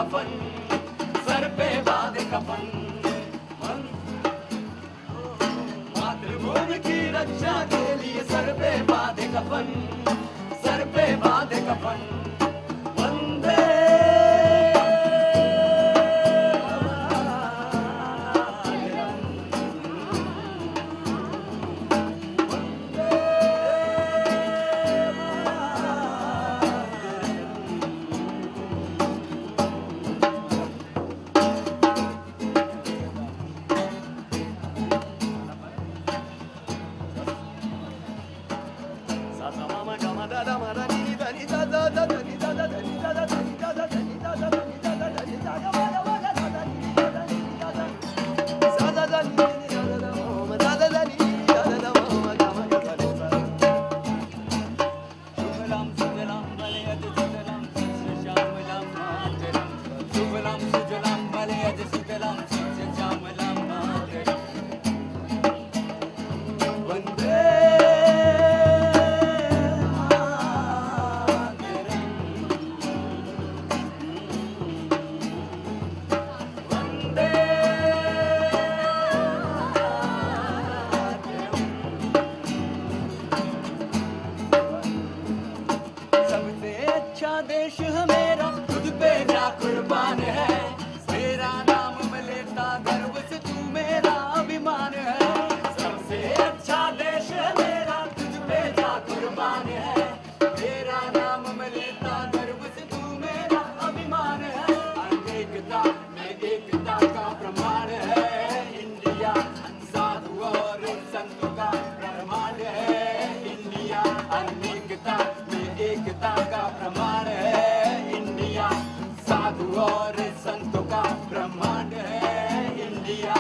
कफन, सर पे बांधे कफन। मातृभूमि की रक्षा के लिए सर पे बांधे कफन, सर पे बांधे कफन। वंदे देश है मेरा, तुझ पे जा कुर्बान है। तेरा नाम मैं लेता गर्व से, तू मेरा अभिमान है। सबसे अच्छा देश है मेरा, तुझ पे जा कुर्बान है। तेरा नाम मैं लेता गर्व से, तू मेरा अभिमान है। अनेकता में एकता का प्रमाण है इंडिया, साधु और संतों का प्रमाण है इंडिया। अनेकता में एकता का प्रमाण है इंडिया, साधु और संतों का प्रमाण है इंडिया।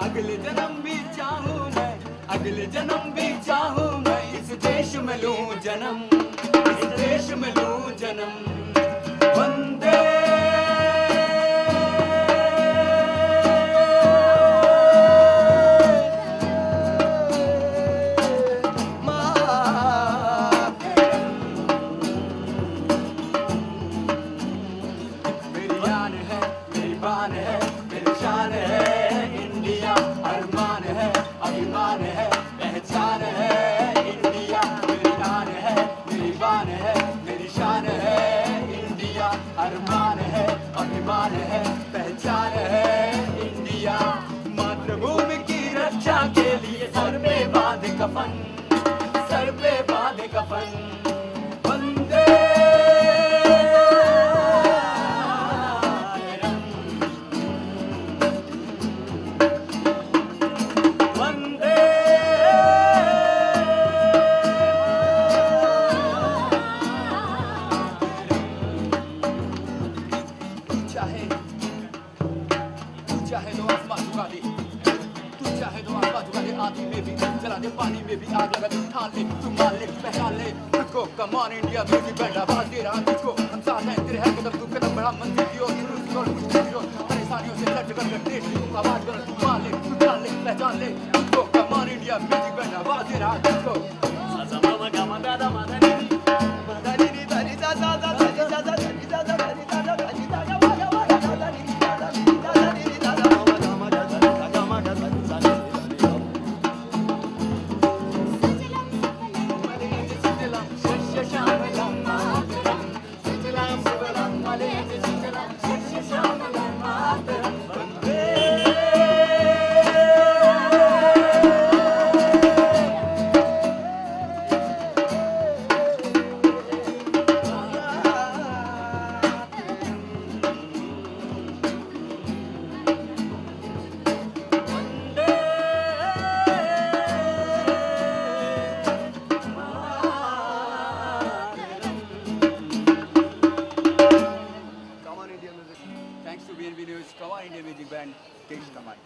अगले जन्म भी चाहूं मैं, अगले जन्म भी चाहूं मैं, इस देश में लूं जन्म, इस देश में लूं जन्म। वंदे अरमान है, अभिमान है, पहचान है इंडिया। मातृभूमि की रक्षा के लिए सर पे बांधे कफन, सर पे बांधे कफन। वंदे वंदे चाहे तो आसमान झुका दे, तू चाहे तो आसमान झुका दे। आंधी में भी जला दे, पानी में भी आग लगा दे। ठान ले, तू मान ले, पहचान ले तुझको। Come on India music band आवाज दे रहा तुझको। हम साथ हैं तेरे, हर कदम तू कदम बढ़ा मंजिल की ओर। परेशानियों से लड़ कर देश की आवाज कर। तू मान ले, तू ठान ले, पहचान ले तुझको। Come on India music band आवाज दे रहा तुझको। Thanks to BNB News, Come On India Music Band, Kesh Kamai.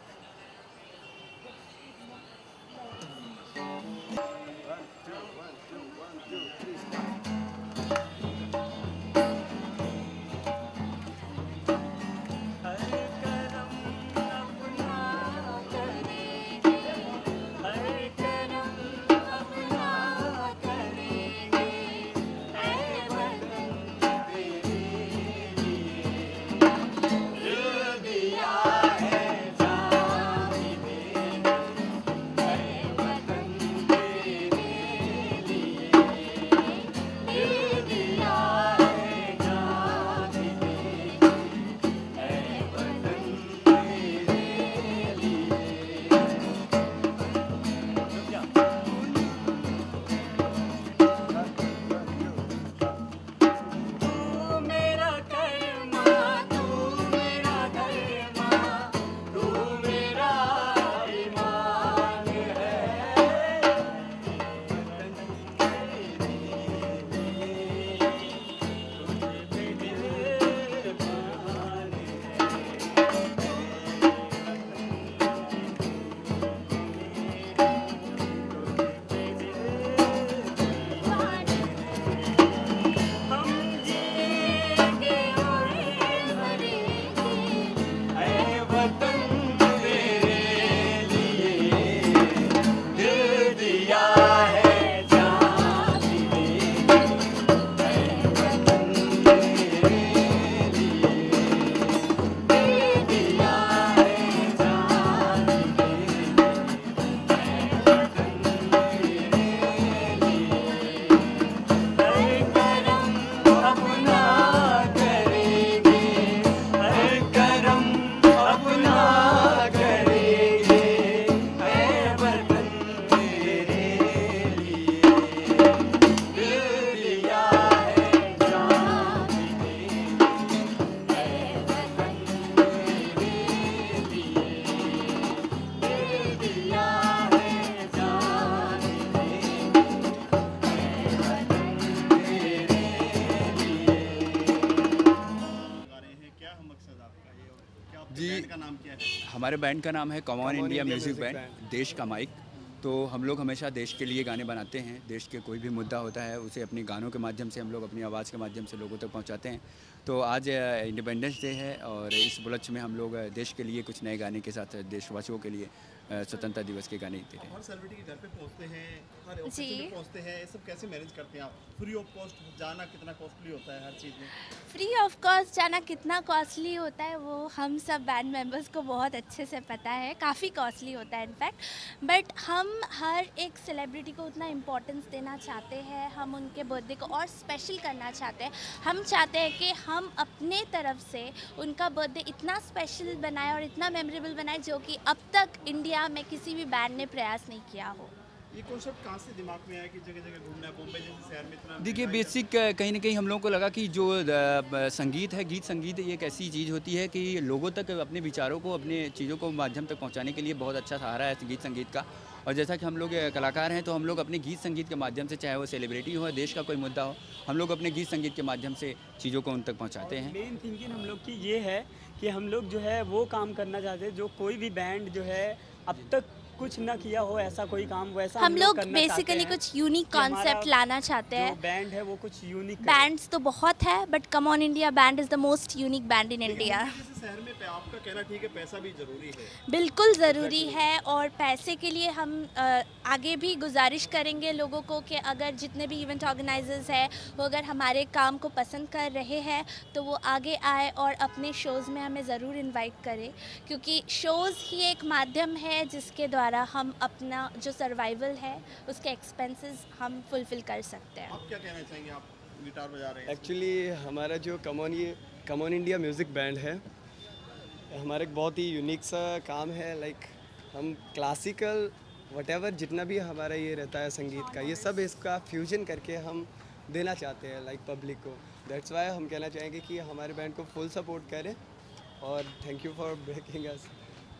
आपका ये, और क्या आपके जी, बैंड का नाम क्या है? हमारे बैंड का नाम है common India music music band, देश का माइक। तो हम लोग हमेशा देश के लिए गाने बनाते हैं। देश के कोई भी मुद्दा होता है उसे अपनी गानों के माध्यम से हम लोग अपनी आवाज़ के माध्यम से लोगों तक पहुंचाते हैं। तो आज इंडिपेंडेंस डे है और इस उपलक्ष्य में हम लोग देश के लिए कुछ नए गाने के साथ देशवासियों के लिए स्वतंत्रता दिवस के गाने दे रहे हैं। हर सेलिब्रिटी के घर पे पहुंचते हैं, हर जी। ऑफिस में पहुंचते हैं, ये सब कैसे मैनेज करते हैं आप? फ्री ऑफ कॉस्ट जाना कितना कॉस्टली होता है हर चीज़ में? फ्री ऑफ कॉस्ट जाना कितना कॉस्टली होता है वो हम सब बैंड मेंबर्स को बहुत अच्छे से पता है, काफ़ी कॉस्टली होता है इनफैक्ट। बट हम हर एक सेलिब्रिटी को उतना इम्पोर्टेंस देना चाहते हैं, हम उनके बर्थडे को और स्पेशल करना चाहते हैं। हम चाहते हैं कि हम अपने तरफ से उनका बर्थडे इतना स्पेशल बनाए और इतना मेमोरेबल बनाए जो कि अब तक इंडिया में किसी भी बैंड ने प्रयास नहीं किया हो। ये कॉन्सेप्ट कहाँ से दिमाग में आया कि जगह जगह घूमना है? बॉम्बे जैसे शहर में इतना देखिए, महंगाई बेसिक कहीं ना कहीं हम लोगों को लगा कि जो संगीत है, गीत संगीत ये एक ऐसी चीज़ होती है कि लोगों तक अपने विचारों को, अपने चीज़ों को माध्यम तक पहुंचाने के लिए बहुत अच्छा सहारा है गीत संगीत का। और जैसा कि हम लोग कलाकार हैं तो हम लोग अपने गीत संगीत के माध्यम से, चाहे वो सेलिब्रिटी हो, देश का कोई मुद्दा हो, हम लोग अपने गीत संगीत के माध्यम से चीज़ों को उन तक पहुँचाते हैं। मेन थिंकिंग हम लोग की ये है कि हम लोग जो है वो काम करना चाहते हैं जो कोई भी बैंड जो है अब तक कुछ ना किया हो, ऐसा कोई काम वैसा हम लोग करना चाहते बेसिकली हैं कुछ यूनिक कि हमारा कॉन्सेप्ट लाना चाहते जो हैं। बैंड है वो कुछ यूनिक बैंड्स तो बहुत है but come on India band is the most unique band in India. जैसे शहर में आपका कहना ठीक है, पैसा भी जरूरी है। बिल्कुल ज़रूरी है और पैसे के लिए हम आगे भी गुजारिश करेंगे लोगों को कि अगर जितने भी इवेंट ऑर्गेनाइजर्स हैं वो अगर हमारे काम को पसंद कर रहे हैं तो वो आगे आए और अपने शोज़ में हमें ज़रूर इनवाइट करें, क्योंकि शोज़ ही एक माध्यम है जिसके द्वारा हम अपना जो सर्वाइवल है उसके एक्सपेंसेस हम फुलफ़िल कर सकते हैं। आप क्या कहना चाहेंगे? आप गिटार बजा रहे हैं। एक्चुअली हमारा जो कमॉन इंडिया म्यूज़िक बैंड है हमारा एक बहुत ही यूनिक सा काम है। लाइक हम क्लासिकल वटेवर जितना भी हमारा ये रहता है संगीत का, ये सब इसका फ्यूजन करके हम देना चाहते हैं लाइक पब्लिक को। दैट्स वाई हम कहना चाहेंगे कि हमारे बैंड को फुल सपोर्ट करें और थैंक यू फॉर ब्रेकिंग अस।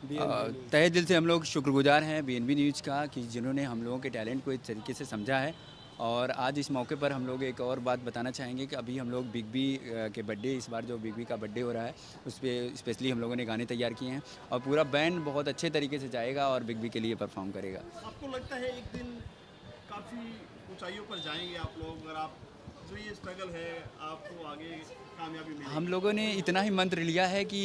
तहे दिल से हम लोग शुक्रगुजार हैं BNB न्यूज़ का कि जिन्होंने हम लोगों के टैलेंट को इस तरीके से समझा है। और आज इस मौके पर हम लोग एक और बात बताना चाहेंगे कि अभी हम लोग बिग बी के बर्थडे, इस बार जो बिग बी का बर्थडे हो रहा है उस पर स्पेशली हम लोगों ने गाने तैयार किए हैं और पूरा बैंड बहुत अच्छे तरीके से जाएगा और बिग बी के लिए परफॉर्म करेगा। आपको लगता है एक दिन काफ़ी ऊंचाइयों पर जाएंगे आप लोग, अगर आप जो ये स्ट्रगल है आपको आगे कामयाबी मिलेगी? हम लोगों ने इतना ही मंत्र लिया है कि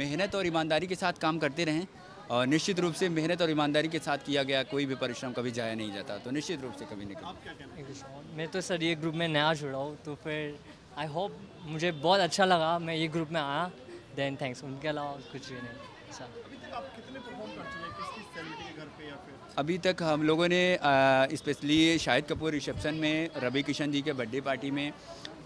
मेहनत और ईमानदारी के साथ काम करते रहें और निश्चित रूप से मेहनत और ईमानदारी के साथ किया गया कोई भी परिश्रम कभी जाया नहीं जाता, तो निश्चित रूप से कभी निकल। आप क्या कहना है? मैं तो सर ये ग्रुप में नया जुड़ा हूँ तो फिर आई होप मुझे बहुत अच्छा लगा मैं ये ग्रुप में आया, देन थैंक्स। उनके अलावा कुछ भी नहीं सर। अभी तक आप कितने परफॉर्म कर चुके हैं किस किस सेलिब्रिटी के घर पे या फिर? अभी तक हम लोगों ने स्पेशली शाहिद कपूर रिसेप्शन में, रवि किशन जी के बर्थडे पार्टी में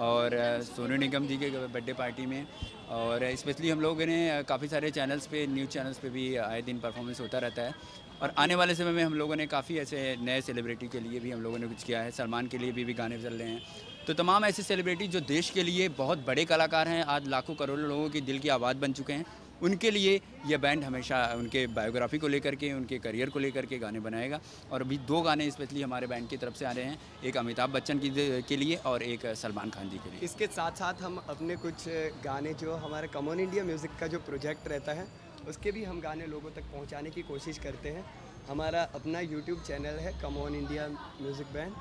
और सोनू निगम जी के बर्थडे पार्टी में, और स्पेशली हम लोगों ने काफ़ी सारे चैनल्स पे, न्यूज़ चैनल्स पे भी आए दिन परफॉर्मेंस होता रहता है। और आने वाले समय में हम लोगों ने काफ़ी ऐसे नए सेलिब्रिटी के लिए भी हम लोगों ने कुछ किया है। सलमान के लिए भी गाने चल रहे हैं। तो तमाम ऐसे सेलिब्रिटी जो देश के लिए बहुत बड़े कलाकार हैं, आज लाखों करोड़ों लोगों की दिल की आवाज़ बन चुके हैं, उनके लिए यह बैंड हमेशा उनके बायोग्राफी को लेकर के, उनके करियर को लेकर के गाने बनाएगा। और अभी 2 गाने स्पेशली हमारे बैंड की तरफ से आ रहे हैं, एक अमिताभ बच्चन के लिए और एक सलमान खान जी के लिए। इसके साथ साथ हम अपने कुछ गाने जो हमारे कमॉन इंडिया म्यूज़िक का जो प्रोजेक्ट रहता है उसके भी हम गाने लोगों तक पहुंचाने की कोशिश करते हैं। हमारा अपना यूट्यूब चैनल है कमॉन इंडिया म्यूज़िक बैंड,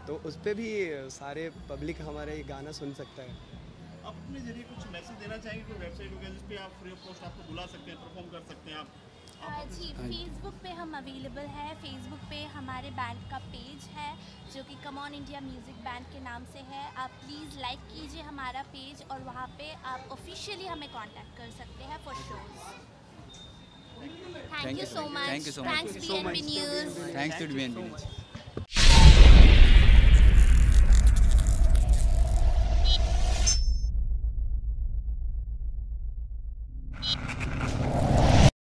तो उस पर भी सारे पब्लिक हमारे ये गाना सुन सकता है। आप अपने जरिए कुछ मैसेज देना चाहेंगे? कोई वेबसाइट होगी जिस पे आप फ्री ऑफ कॉस्ट आपको बुला सकते हैं, परफॉर्म कर सकते हैं आप? जी, फेसबुक पे हम अवेलेबल है। फेसबुक पे हमारे बैंड का पेज है जो कि कमॉन इंडिया म्यूज़िक बैंड के नाम से है। आप प्लीज़ लाइक कीजिए हमारा पेज और वहाँ पे आप ऑफिशियली हमें कांटेक्ट कर सकते हैं for shows. Thank you so much. Thank you so much. Thanks BNB news. Thanks to BNB news.